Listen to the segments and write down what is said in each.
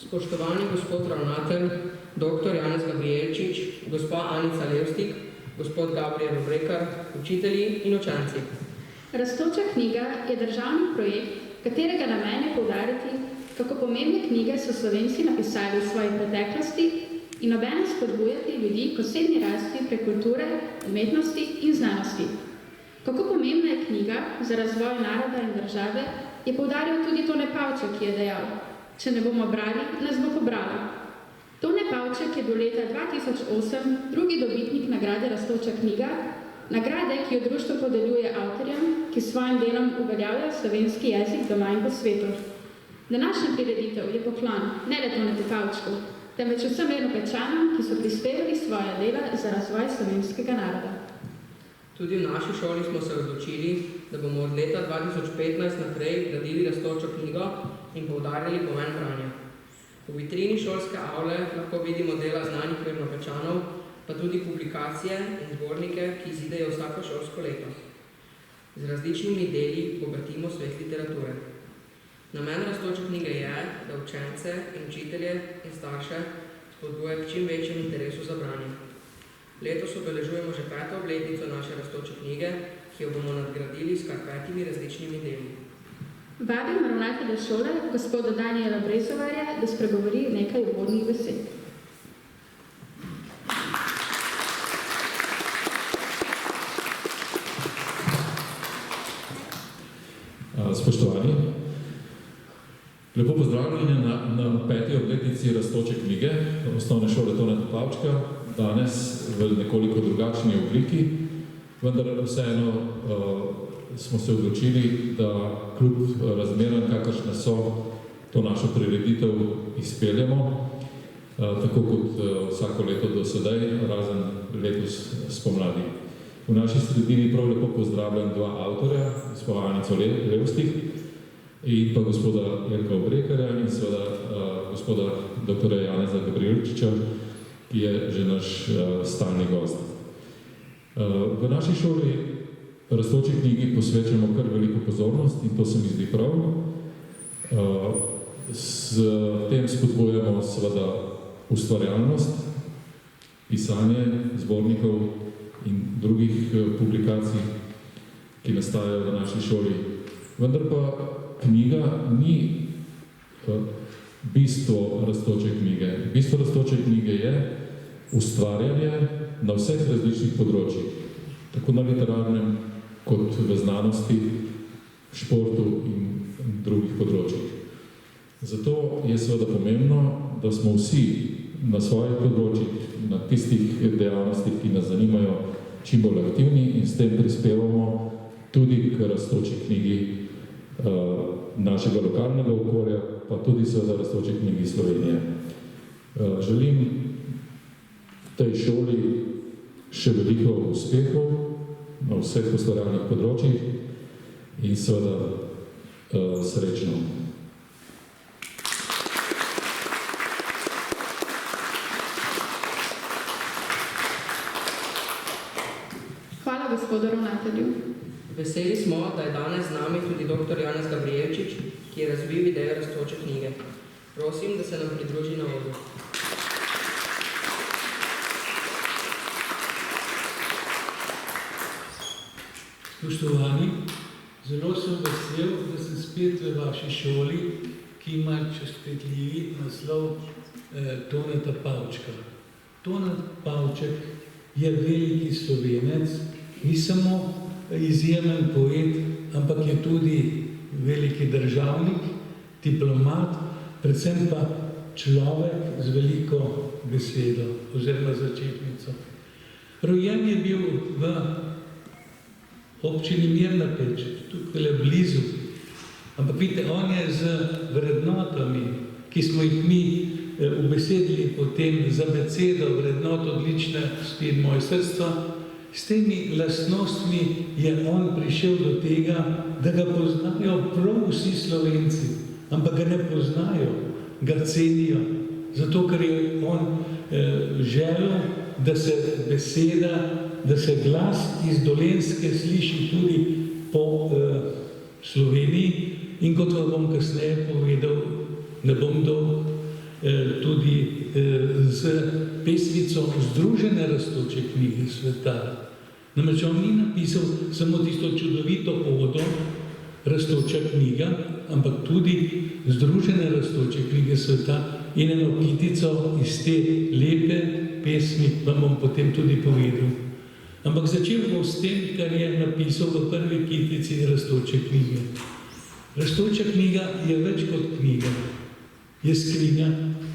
Spoštovani gospod ravnatelj, dr. Janez Gabrielčič, gospa Anica Levstik, gospod Gabriel Obrekar, učitelji in učenci. Rastoča knjiga je državni projekt, katerega namen je poudariti, kako pomembne knjige so Slovenci napisali v svoji preteklosti in obenem spodbujati ljudi k osebni rasti prek kulture, umetnosti in znanosti. Kako pomembna je knjiga za razvoj naroda in države, je poudaril tudi Tone Pavček, ki je dejal: če ne bomo brali, nas bo pobralo. Tone Pavček je do leta 2008 drugi dobitnik nagrade Rastoča knjiga, nagrade, ki jo društvo podeljuje avtorjem, ki s svojim delom uveljavljajo slovenski jezik doma in po svetu. Današnja prireditev je poklon ne le Tonetu Pavčku, temveč vsem Ernopečanom, ki so prispevali svoja dela za razvoj slovenskega naroda. Tudi v naši šoli smo se odločili, da bomo od leta 2015 naprej gradili Rastočo knjigo in poudarjali pomen branja. V vitrini šolske avle lahko vidimo dela znanih Ernopečanov, pa tudi publikacije in zbornike, ki izidejo vsako šolsko leto. Z različnimi deli bogatimo svet literature. Namen Rastoče knjige je, da učence in učitelje in starše spodbuja k čim večjem interesu za branje. Letos obeležujemo že 5. obletnico naše Rastoče knjige, ki jo bomo nadgradili s kar 5 različnimi deli. Vabim ravnatelja šole, gospoda Danijela Brezovarja, da spregovori nekaj uvodnih besed. Spoštovani, lepo pozdravljeni na 5. obletnici Rastoče knjige osnovne šole Toneta Pavčka, danes v nekoliko drugačni obliki, vendar vseeno smo se odločili, da kljub razmeram, kakršne so, to našo prireditev izpeljemo, tako kot vsako leto do sedaj, razen letos spomladi. V naši sredini prav lepo pozdravljam 2 avtorja, gospoda Anico Levstik in pa gospoda Jelka Obrekarja in seveda gospoda dr. Janeza Gabrielčiča, ki je že naš stalni gost. V naši šoli Rastoči knjigi posvečamo kar veliko pozornost in to se mi zdi prav. S tem spodbujamo seveda ustvarjalnost, pisanje zbornikov in drugih publikacij, ki nastajajo v naši šoli. Vendar pa knjiga ni bistvo rastoče knjige. Bistvo rastoče knjige je ustvarjanje na vseh različnih področjih, tako na literarnem, kot v znanosti, športu in drugih področjih. Zato je seveda pomembno, da smo vsi na svojih področjih, na tistih dejavnostih, ki nas zanimajo, čim bolj aktivni in s tem prispevamo tudi k rastoči knjigi našega lokalnega okolja, pa tudi seveda rastoči knjigi Slovenije. Želim tej šoli še veliko uspehov na vseh ustvarjalnih področjih in seveda srečno. Hvala gospodu ravnatelju. Veseli smo, da je danes z nami tudi dr. Janez Gabrijelčič, ki je razvil idejo rastoče knjige. Prosim, da se nam pridruži na odru. Spoštovani, zelo sem vesel, da sem spet v vaši šoli, ki ima častitljivi naslov Toneta Pavčka. Tonet Pavček je veliki Slovenec, ni samo izjemen poet, ampak je tudi veliki državnik, diplomat, predvsem pa človek z veliko besedo oziroma začetnico. Rojen je bil v občini Mirna Peč, tukaj blizu. Ampak vidite, on je z vrednotami, ki smo jih mi ubesedili potem za abecedo vrednot odličnosti in mojstrstva, s temi lastnostmi je on prišel do tega, da ga poznajo prav vsi Slovenci, ampak ga ne poznajo, ga cenijo, zato ker je on želel, da se beseda, da se glas iz Dolenjske sliši tudi po Sloveniji in kot vam bom kasneje povedal, ne bom dolg, tudi z pesmico Združene rastoče knjige sveta. Namreč on ni napisal samo tisto čudovito odo Rastoča knjiga, ampak tudi Združene rastoče knjige sveta in eno kitico iz te lepe pesmi vam bom potem tudi povedal. Ampak začel bom s tem, kar je napisal v prvi kitici Rastoče knjige. Rastoča knjiga je več kot knjiga. Je skrinja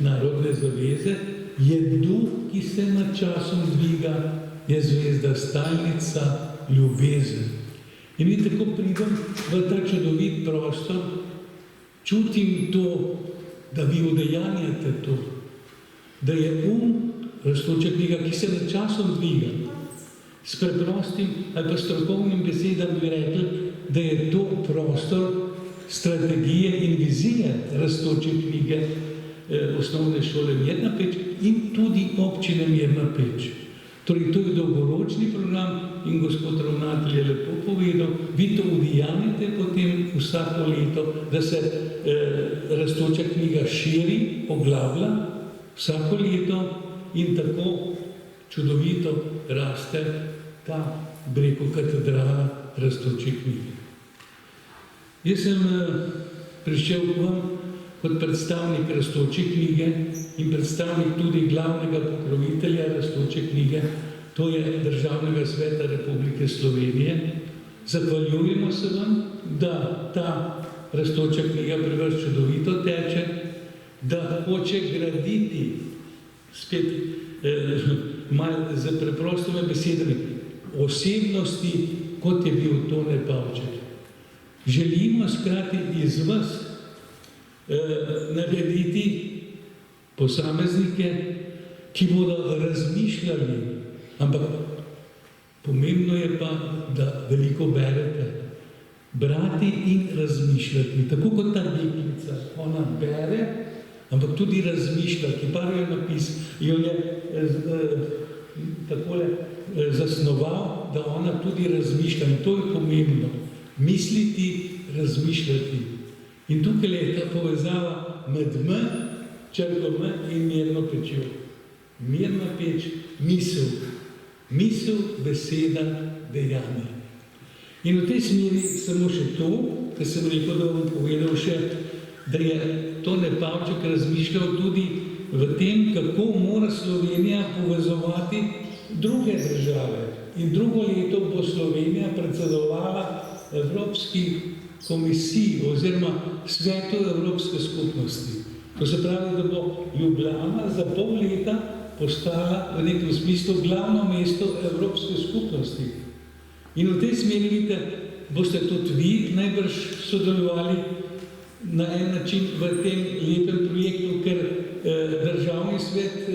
narodne zaveze, je duh, ki se nad časom dviga, je zvezda stalnica ljubezen. In vidite, ko pridem v ta čudovit prostor, čutim to, da vi udejanjate to, da je rastoča knjiga, ki se nad časom dviga. S preprostim ali pa strokovnim besedam bi rekli, da je to prostor strategije in vizije rastoče knjige osnovne šole Mirna Peč in tudi občine Mirna Peč. Torej, to je dolgoročni program in gospod ravnatelj je lepo povedal, vi to udejanjate potem vsako leto, da se rastoča knjiga širi, poglablja vsako leto in tako čudovito raste ta breko katedrala rastoče knjige. Jaz sem prišel k vam kot predstavnik rastoče knjige in predstavnik tudi glavnega pokrovitelja rastoče knjige, to je Državnega sveta Republike Slovenije. Zahvaljujemo se vam, da ta rastoča knjiga pri vas čudovito teče, da hoče graditi, spet malo z preprostimi besedami, osebnosti, kot je bil Tone Pavček. Želimo skrati iz vas narediti posameznike, ki bodo razmišljali, ampak pomembno je pa, da veliko berete. Brati in razmišljati. Tako kot ta deklica, ona bere, ampak tudi razmišlja, ki par je napis, jo je takole zasnoval, da ona tudi razmišlja. In to je pomembno. Misliti, razmišljati. In tukaj je ta povezava med črko M in mirno pečjo. Mirna peč, misel. Misel, beseda, dejanje. In v tej smeri samo še to, kar sem rekel, da bom povedal še, da je Tone Pavček razmišljal tudi v tem, kako mora Slovenija povezovati druge države. In drugo leto bo Slovenija predsedovala Evropski komisiji oziroma Svetu Evropske skupnosti. To se pravi, da bo Ljubljana za pol leta postala v nekem smislu glavno mesto Evropske skupnosti. In v tej smeri, vidite, boste tudi vi najbrž sodelovali na en način v tem lepem projektu, ker državni svet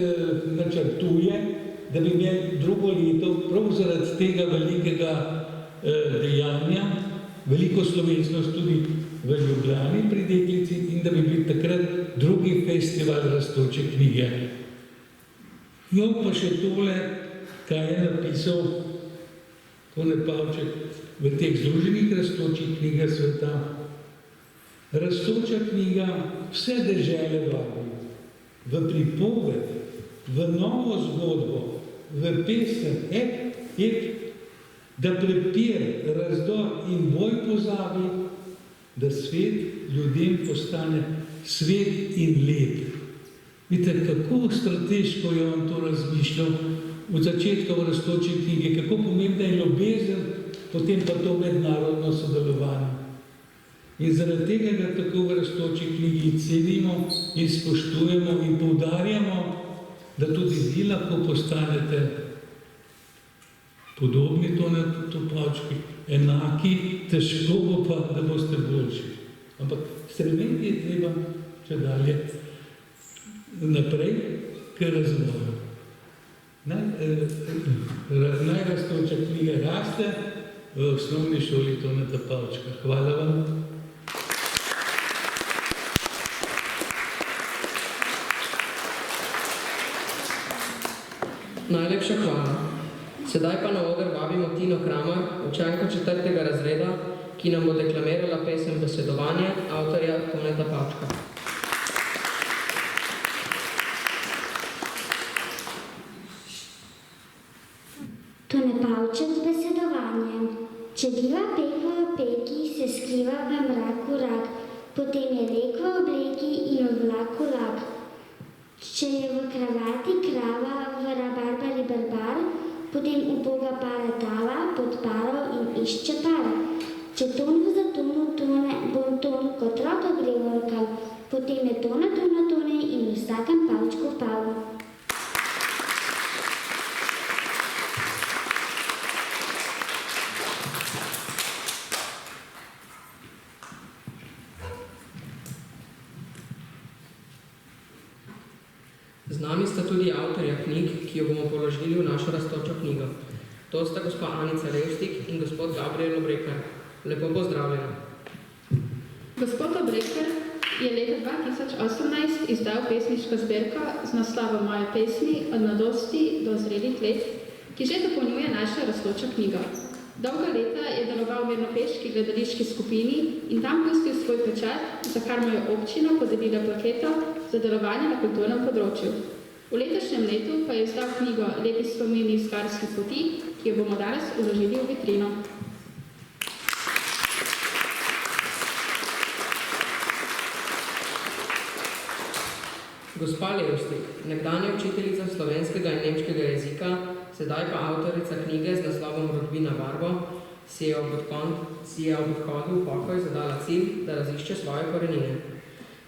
načrtuje, da bi imeli drugo leto prav zaradi tega velikega dejanja, veliko slovesnost tudi v Ljubljani pri deklici in da bi bil takrat drugi festival rastoče knjige. Jo pa še tole, kaj je napisal Tone Pavček v teh združenih rastočih knjigah sveta. Rastoča knjiga vse dežele vabi, v pripoved, v novo zgodbo, v pesem, da prepir, razdor in boj pozabi, da svet ljudem postane svet in lep. Vidite, kako strateško je on to razmišljal od začetka v rastoči knjige, kako pomembna je ljubezen, potem pa to mednarodno sodelovanje. In zaradi tega ga tako v rastoči knjigi cenimo in spoštujemo in poudarjamo, da tudi vi lahko postanete podobni Tone Pavčku, enaki, težko bo pa, da boste boljši. Ampak stremeti je treba če dalje naprej k razvoju. Najrastoča knjiga raste v osnovni šoli Toneta Pavčka. Hvala vam. Najlepša hvala. Sedaj pa na oder vabimo Tino Kramar, učenko 4. razreda, ki nam bo deklamirala pesem Besedovanje avtorja Toneta Pavčka. Tone Pavček z besedovanjem. Če diva pek v opeki, se skriva v mraku rak, potem je lek v obleki in v vlaku lak. Če je v kravati krava, v rabarbari barbar, potem uboga para tava pod paro in išče para. Če ton v zatonu tone, bon ton kot roko gre vrkal, potem je tona tone in v vsakem pavčku pav. Z nami sta tudi avtorja knjig, ki jo bomo položili v našo rastočo knjigo. To sta gospa Anica Levstik in gospod Gabriel Obrekar. Lepo pozdravljena. Gospod Obrekar je leta 2018 izdal pesniško zbirko z naslovom Moje pesmi od mladosti do zrelih let, ki že dopolnjuje našo rastočo knjigo. Dolga leta je deloval v mirnopeški gledališki skupini in tam pustil svoj pečat, za kar mu je občina podelila plaketo za delovanje na kulturnem področju. V letošnjem letu pa je izdal knjigo Lepi spomini iz Gorskih poti, ki jo bomo danes vložili v vitrino. Gospa Levstik, nekdanja učiteljica slovenskega in nemškega jezika, sedaj pa avtorica knjige z naslovom Rodbina barvo, si je ob odhodu v pokoj zadala cilj, da razišče svoje korenine.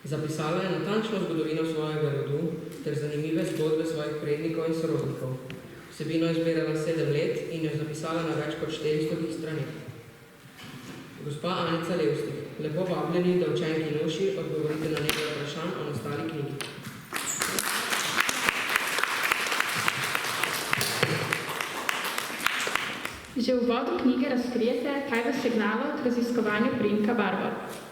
Zapisala je natančno zgodovino svojega rodu ter zanimive zgodbe svojih prednikov in sorodnikov. Vsebino je zbirala 7 let in jo zapisala na več kot 400 straneh. Gospa Anica Levstik, lepo vabljeni, da učenki Nuši odgovorite na nekaj vprašanj o nastali knjigi. Že v uvodu knjige razkrijete, kaj vas je gnalo k raziskovanju priimka Barba.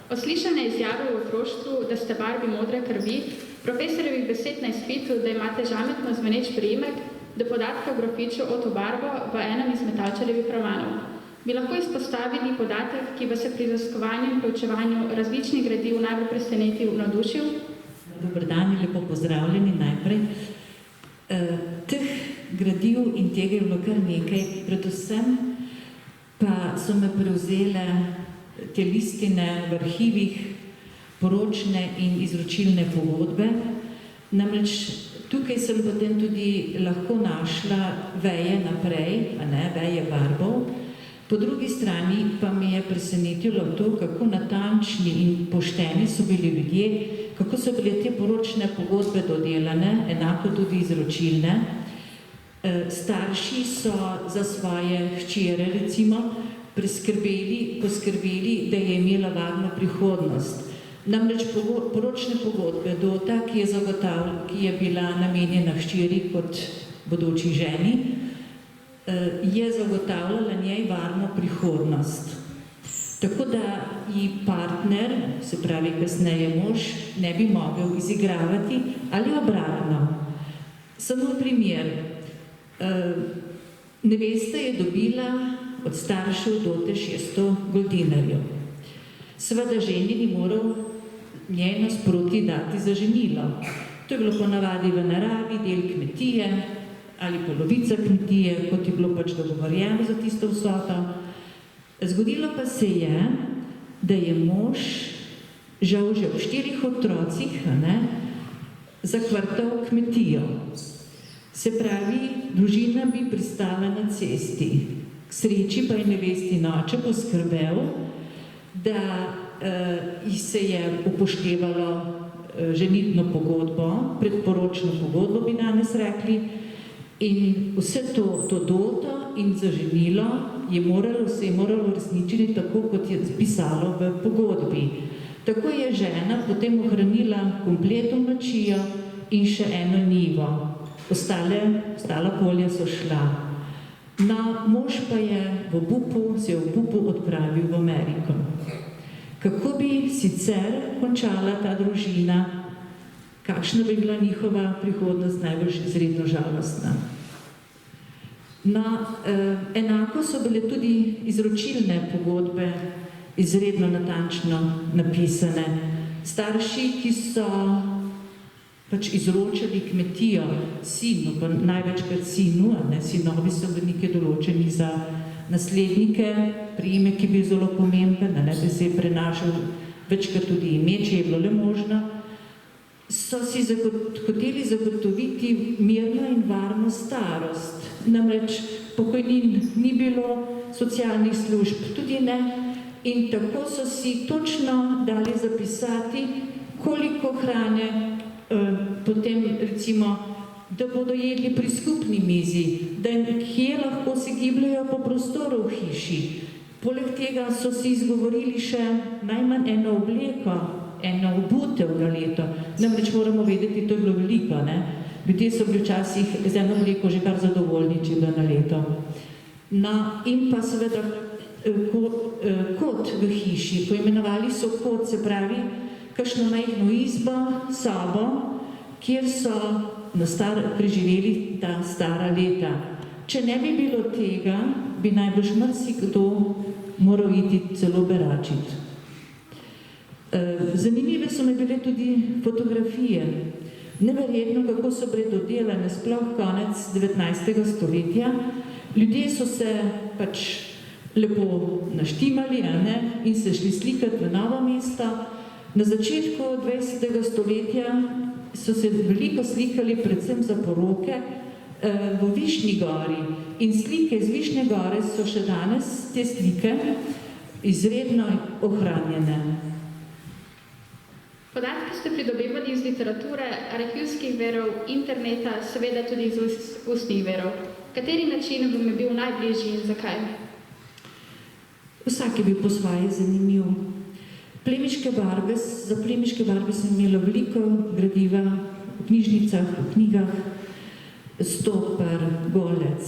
Od slišane izjave v otroštvu, da ste barvi modre krvi, profesorjevih besed na izpitu, da imate žametno zveneč priimek, do podatka o grofiču Oto Barbo v enem iz Metalčarjevih romanov. Bi lahko izpostavili podatek, ki vas je pri raziskovanju in preučevanju različnih gradiv najbolj presenetil, navdušil? Dober dan in lepo pozdravljeni najprej. Teh gradiv in tega je bilo kar nekaj, predvsem pa so me prevzele te listine v arhivih, poročne in izročilne pogodbe. Namreč tukaj sem potem tudi lahko našla veje naprej, veje barbov. Po drugi strani pa me je presenetilo to, kako natančni in pošteni so bili ljudje, kako so bile te poročne pogodbe dodelane, enako tudi izročilne. Starši so za svoje hčere, recimo, poskrbeli, da je imela varno prihodnost. Namreč poročne pogodbe Dota, ki je bila namenjena hčeri kot bodoči ženi, je zagotavljala njej varno prihodnost. Tako da ji partner, se pravi kasneje mož, ne bi mogel izigravati ali obratno. Samo primer. Nevesta je dobila od staršev Dote 600 goldinarjev. Seveda ženi ni moral njej nasproti dati za ženilo. To je bilo ponavadi v naravi, del kmetije ali polovica kmetije, kot je bilo pač dogovorjeno za tisto vsoto. Zgodilo pa se je, da je mož, žal že v 4 otrocih, zakvrtal kmetijo. Se pravi, družina bi pristala na cesti. K sreči pa je nevestin oče poskrbel, da se je upoštevalo ženitno pogodbo, predporočno pogodbo bi danes rekli, in vse to doto in zaženilo se je moralo resničiti tako, kot je pisalo v pogodbi. Tako je žena potem ohranila kompletno mačijo in še eno njivo. Ostala polja so šla. Mož pa je se je v obupu odpravil v Ameriko. Kako bi sicer končala ta družina? Kakšna bi bila njihova prihodnost? Najbolj izredno žalostna. Enako so bile tudi izročilne pogodbe izredno natančno napisane. Starši, ki so pač izročali kmetijo sinu, pa največkrat sinu, sinovi so bili nekaj določeni za naslednike, priimek je bil zelo pomemben, da se je prenašal večkrat tudi ime, če je bilo le možno, so si hoteli zagotoviti mirno in varno starost. Namreč pokojnin ni bilo, socialnih služb tudi ne, in tako so si točno dali zapisati, koliko hrane potem recimo, da bodo jedli pri skupni mizi, da kje lahko se gibljajo po prostoru v hiši. Poleg tega so si izgovorili še najmanj eno obleko, eno obutev na leto. Namreč moramo vedeti, to je bilo veliko, Ljudje so bili včasih z eno obleko že kar zadovoljni, če je bilo na leto. In pa seveda kot v hiši, poimenovali so kot, se pravi, kakšno majhno izbo, sobo, kjer so preživeli ta stara leta. Če ne bi bilo tega, bi najbrž marsikdo moral iti celo beračiti. Zanimive so mi bile tudi fotografije. Neverjetno, kako so bile dodelane, sploh konec 19. stoletja. Ljudje so se pač lepo naštimali, in se šli slikati v Novo mesto. Na začetku 20. stoletja so se veliko slikali predvsem za poroke v Višnji gori. In slike iz Višnje gore so še danes, te slike, izredno ohranjene. Podatke ste pridobivali iz literature, arhivskih verov, interneta, seveda tudi iz ustnih verov. Kateri način vam je bil najbližji in zakaj? Vsak je bil po svoje zanimiv. Za plemiške barve sem imela veliko gradiva v knjižnicah, v knjigah, Stopar, Golec,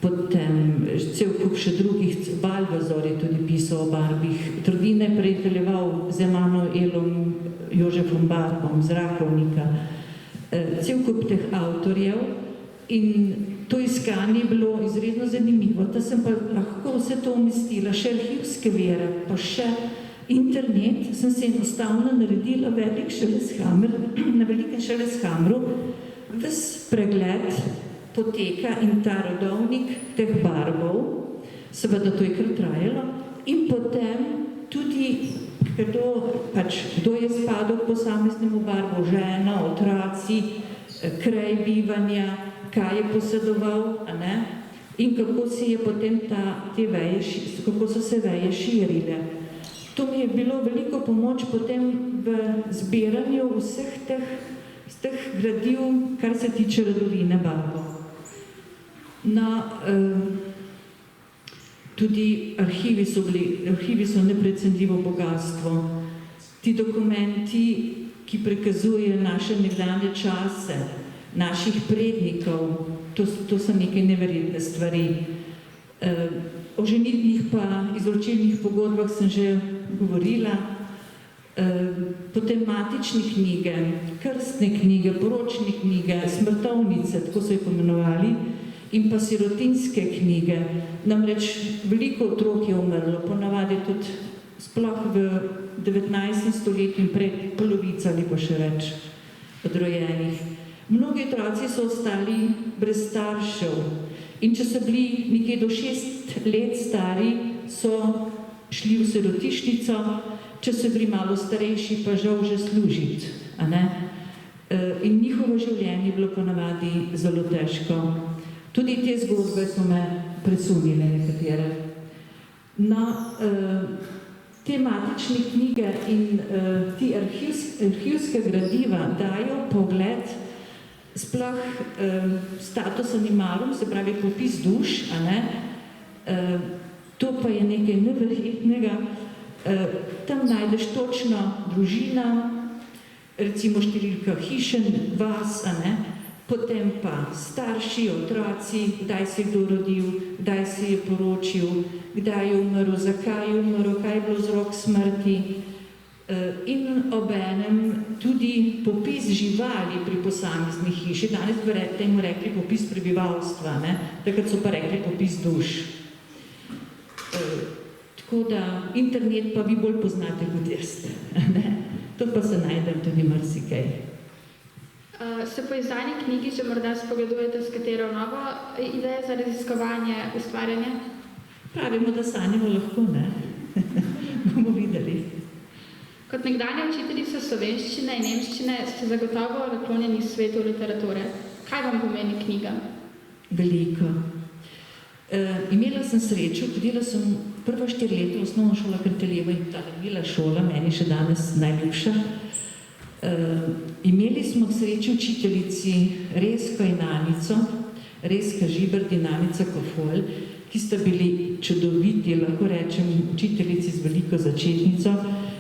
potem cel kup še drugih, Balvazor je tudi pisal o barbih, Trdine prijateljeval z Emanuelom Elom, Jožefom Barbom, Zrakovnika, cel kup teh avtorjev, in to iskanje je bilo izredno zanimivo. Da sem pa lahko vse to umestila, še arhivske vere, pa še internet, sem se enostavno naredila na velikem šeleshamru, ves pregled poteka in ta rodovnik teh barvov, seveda to je kar trajalo, in potem tudi, kdo je spadal k posameznemu barvu, žena, otroci, kraj bivanja, kaj je posedoval, a ne? In kako se je potem kako so se veje širile. To mi je bilo veliko pomoč potem v zbiranju vseh teh gradiv, kar se tiče rodovine barvov. Tudi arhivi so neprecenljivo bogatstvo. Ti dokumenti, ki prikazujejo naše nekdanje čase, naših prednikov, to so neke neverjetne stvari. O ženitnih pa izročilnih pogodbah sem že govorila. Potem matične knjige, krstne knjige, poročne knjige, smrtovnice, tako so jih pomenovali, in pa sirotinske knjige. Namreč veliko otrok je umrlo, ponavadi tudi sploh v 19. stoletju in prej polovica ali pa še več odrojenih. Mnogi otroci so ostali brez staršev in če so bili nekje do 6 let stari, so šli v sirotišnico, če so bili malo starejši, pa žal že služiti, a ne? In njihovo življenje je bilo ponavadi zelo težko. Tudi te zgodbe so me presunile nekatere. Te matične knjige in ti arhivske gradiva dajo pogled sploh status animarum, se pravi popis duš, a ne? To pa je nekaj neverjetnega. Tam najdeš točno družina, recimo številka hišen, vas, a ne? Potem pa starši, otroci, kdaj se je kdo rodil, kdaj se je poročil, kdaj je umrl, zakaj je umrl, kaj je bilo vzrok smrti. In obenem tudi popis živali pri posamezni hiši. Danes bi temu rekli popis prebivalstva, ne? Takrat so pa rekli popis duš. Tako da internet pa vi bolj poznate kot jaz. To pa se najdem tudi marsikaj. Se po izdani knjigi že morda spogledujete s katero novo idejo za raziskovanje, ustvarjanje? Pravimo, da sanjamo lahko, ne? Bomo videli. Kot nekdanja učiteljica slovenščine in nemščine ste zagotovo naklonjeni svetu literature. Kaj vam pomeni knjiga? Veliko. Imela sem srečo, hodila sem prva 4 leta v osnovno šolo Krteljeva in ta mila šola, meni še danes najljubša. Imeli smo k sreči učiteljici Resko in Anico, Reska Žibert in Anica Kofol, ki sta bili čudoviti, lahko rečem, učiteljici z veliko začetnico.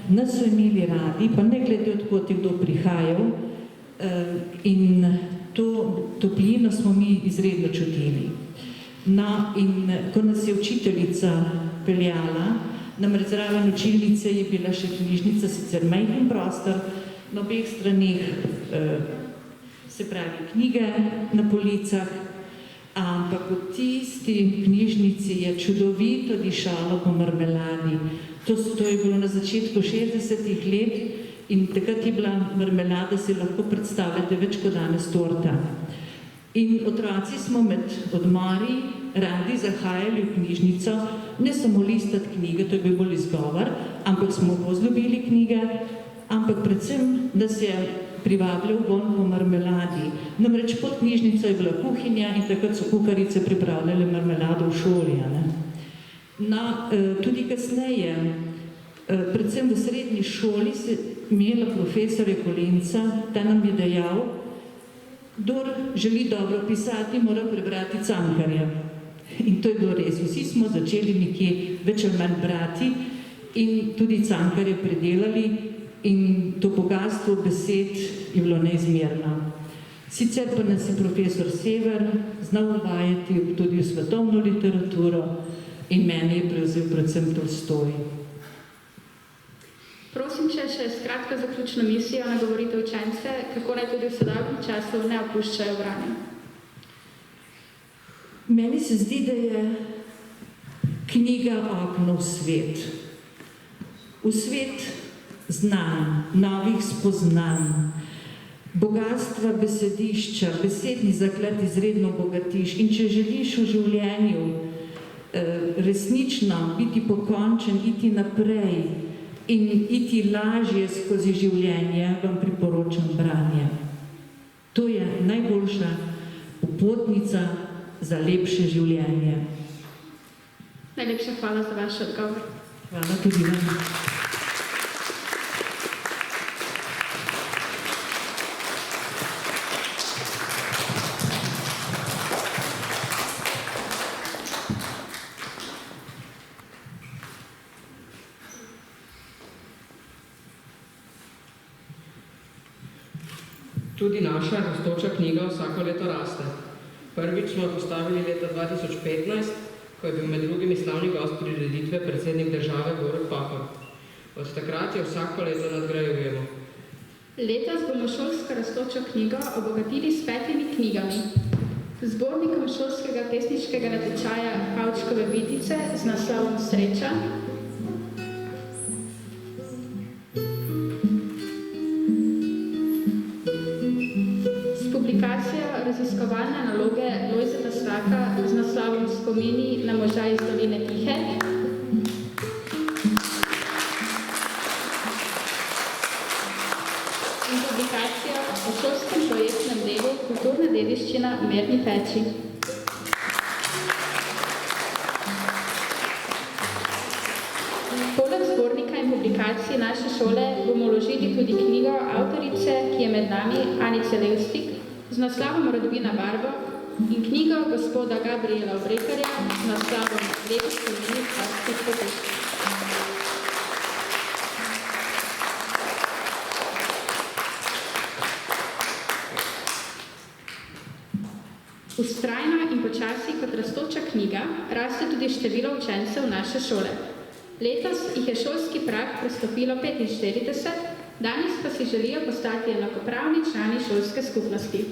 Nas so imeli radi, pa ne glede odkot je kdo prihajal, in to toplino smo mi izredno čutili. In ko nas je učiteljica peljala, namreč zraven učilnice je bila še knjižnica, sicer majhen prostor, na obeh straneh, se pravi, knjige na policah, ampak v tisti knjižnici je čudovito dišalo po marmeladi. To je bilo na začetku 60-ih let in takrat je bila marmelada, si lahko predstavljate, več kot danes torta. In otroci smo med odmori radi zahajali v knjižnico, ne samo listati knjige, to je bil bolj izgovor, ampak smo pozljubili knjige, ampak predvsem, da se je privabljal von po marmeladi. Namreč pod knjižnico je bila kuhinja in takrat so kuharice pripravljale marmelado v šoli, ne? Tudi kasneje, predvsem v srednji šoli, se imela profesor Kolenca, ta nam je dejal, kdor želi dobro pisati, mora prebrati Cankarja. In to je bilo res. Vsi smo začeli nekje več ali manj brati in tudi Cankarje predelali in to bogatstvo besed je bilo neizmerno. Sicer pa nas je profesor Sever znal uvajati tudi v svetovno literaturo in meni je prevzel predvsem Tolstoj. Prosim, če še skratko zaključno misijo nagovorite učence, kako naj tudi v sodobnem času ne opuščajo branja. Meni se zdi, da je knjiga okno v svet. v svet znanj, novih spoznanj, bogatstva besedišča, besedni zaklad izredno bogatiš in če želiš v življenju resnično biti pokončen, iti naprej in iti lažje skozi življenje, vam priporočam branje. To je najboljša popotnica za lepše življenje. Najlepša hvala za vaš odgovor. Hvala tudi vam. Tudi naša rastoča knjiga vsako leto raste. Prvič smo jo postavili leta 2015, ko je bil med drugimi slavni gost prireditve predsednik države Borut Pahor. Od takrat jo vsako leto nadgrajujemo. Letos bomo šolsko rastočo knjigo obogatili s 5 knjigami. Zbornikom šolskega pesniškega natečaja Pavčkove vitice z naslovom Sreča, raziskovalne naloge Lojzeta Slaka z naslovom Spomini na moža iz doline Tihe, in publikacija o šolskem projektnem delu Kulturna dediščina v Mirni Peči. Poleg zbornika in publikacije naše šole bomo vložili tudi knjigo avtorice, ki je med nami, Anice Levstik, z naslovom Rodovina Barbo in knjigo gospoda Gabriela Obrekarja z naslovom Lepi spomini Karskih poti. Vztrajno in počasi kot rastoča knjiga raste tudi število učencev naše šole. Letos jih je šolski prag prestopilo 45, danes pa si želijo postati enakopravni člani šolske skupnosti.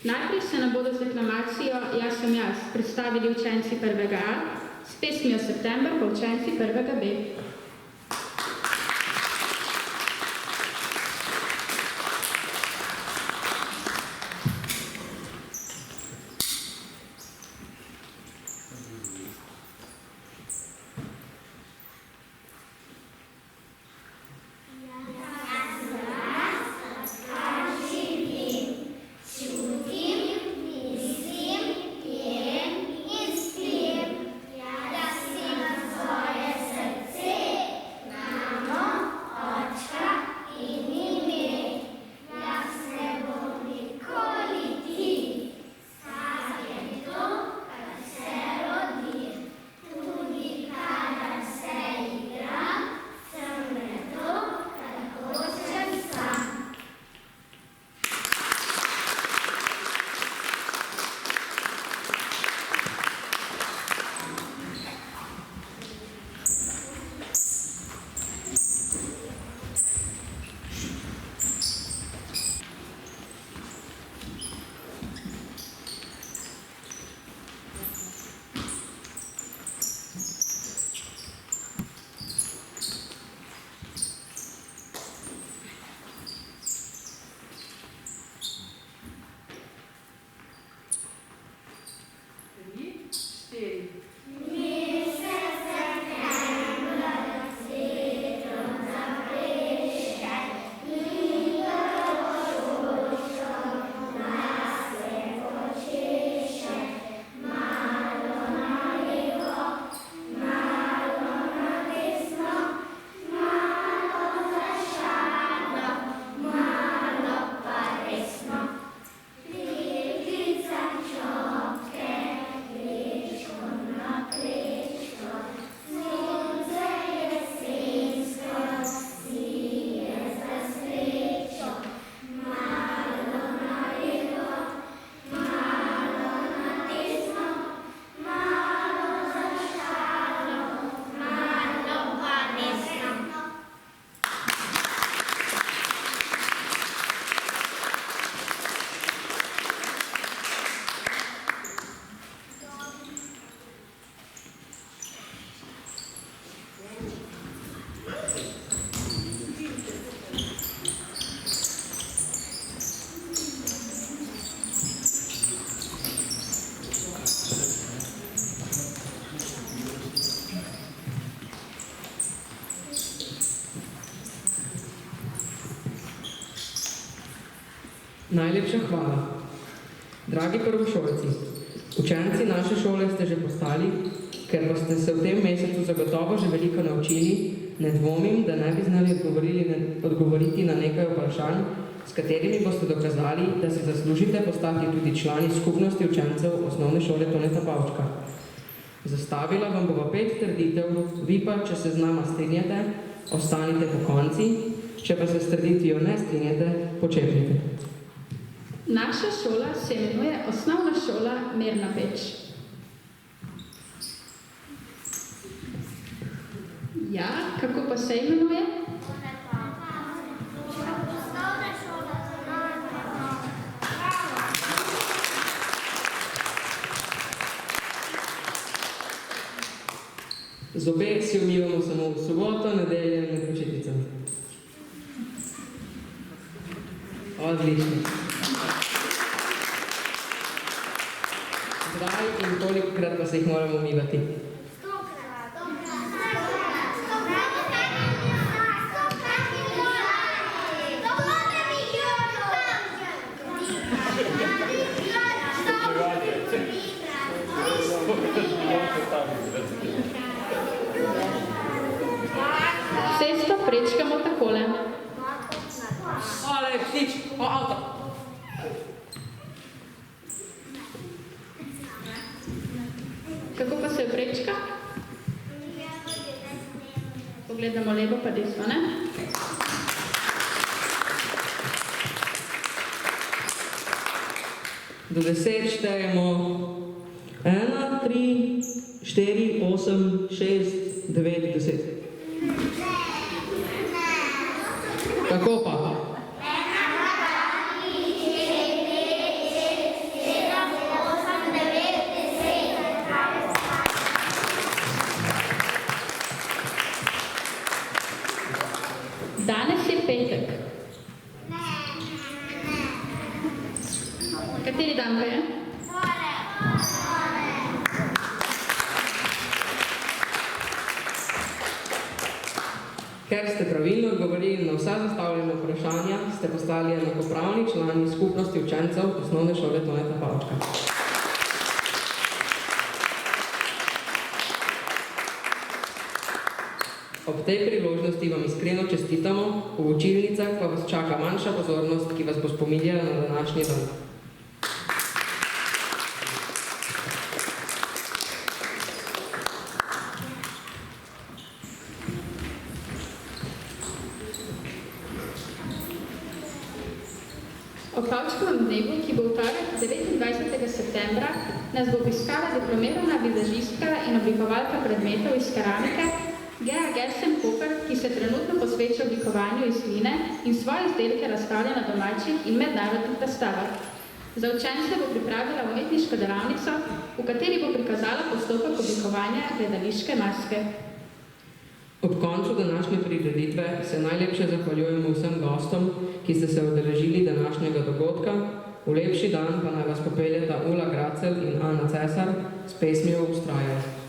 Najprej se nam bodo z deklamacijo Jaz sem jaz predstavili učenci 1. A, s pesmijo September pa učenci 1. B. Srce Najlepša hvala. Dragi prvošolci, učenci naše šole ste že postali, ker pa ste se v tem mesecu zagotovo že veliko naučili, ne dvomim, da ne bi znali odgovoriti na nekaj vprašanj, s katerimi boste dokazali, da si zaslužite postati tudi člani skupnosti učencev osnovne šole Toneta Pavčka. Zastavila vam bova 5 trditev, vi pa, če se z nama strinjate, ostanite po konci, če pa se s trditvijo ne strinjate, počepnite. Naša šola se imenuje Osnovna šola Mirna Peč. Ja, kako pa se imenuje? Zobe si umivamo samo v soboto, nedeljo in med počitnicami. Odlično. Zdaj in kolikokrat pa se jih moramo umivati? Cesto prečkamo takole. Ale, ptič, o avto. Kako pa se prečka? Pogledamo levo pa desno, ne? Do 10 štejemo 1, 3, 4, 8, 6, 9, 10. Tako pa. Danes je petek. Kateri dan pa je? Ker ste pravilno odgovorili na vsa zastavljena vprašanja, ste postali enakopravni člani skupnosti učencev osnovne šole Toneta Pavčka. Ob tej priložnosti vam iskreno čestitamo, v učilnicah pa vas čaka manjša pozornost, ki vas bo spominjala na današnji dan. Ob Pavčkovem dnevu, ki bo v torek 29. septembra, nas bo obiskala diplomirana vizažistka in oblikovalka predmetov iz keramike Gea Gersen-Koper, ki se trenutno posveča oblikovanju iz gline in svoje izdelke razstavlja na domačih in mednarodnih razstavah. Za učence bo pripravila umetniško delavnico, v kateri bo prikazala postopek oblikovanja gledališke maske. Ob koncu današnje prireditve se najlepše zahvaljujemo vsem gostom, ki ste se udeležili današnjega dogodka. V lepši dan pa naj vas popeljeta Ula Gracel in Ana Cesar s pesmijo Vztrajaj.